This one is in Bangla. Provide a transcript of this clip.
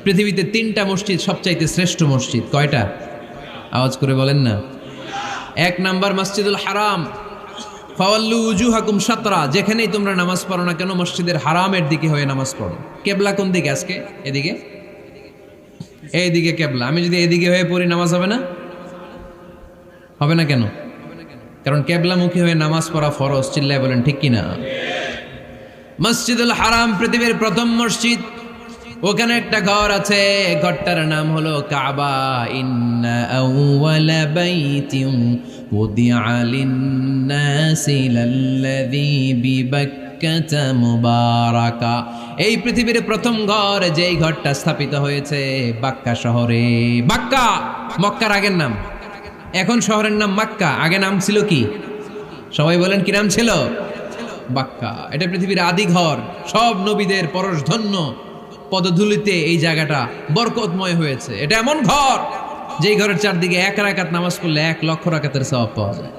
পৃথিবীতে 3টা মসজিদ সবচাইতে শ্রেষ্ঠ মসজিদ। কয়টা? আওয়াজ করে বলেন না। 1 নাম্বার মসজিদুল হারাম, ফাওয়াল্লু উজুহাকুম শাতরা, যেখানেই তোমরা নামাজ পড়ো না কেন মসজিদের হারামের দিকে হয়ে নামাজ পড়ো। কেবলা কোন দিকে আজকে? এদিকে, এইদিকে কেবলা। আমি যদি এদিকে হয়ে পড়ি নামাজ হবে না? হবে না কেন? কারণ কেবলামুখী হয়ে নামাজ পড়া ফরজ। চিল্লায় বলেন ঠিক কিনা? মসজিদুল হারাম পৃথিবীর প্রথম মসজিদ। ওখানে একটা ঘর আছে, ঘরটার নাম হলো কাবা। ইন্না আউওয়ালা বাইতিন উদিআ লিন-নাসি লাল্লাযী বিবাক্কাতা মুবারাকা। এই পৃথিবীর প্রথম ঘর, যেই ঘরটা স্থাপিত হয়েছে বাক্কা শহরে। বাক্কা মক্কার আগের নাম, এখন শহরের নাম মক্কা। আগে নাম ছিল কি? সবাই বলেন কি নাম ছিল? বাক্কা। এটা পৃথিবীর আদি ঘর। সব নবীদের পরশধন্য পদধূলিতে এই জায়গাটা বরকতময় হয়েছে। এটা এমন ঘর যেই ঘরের চারদিকে 1 রাকাত নামাজ পড়লে 1 লক্ষ রাকাতের সওয়াব পাওয়া যায়।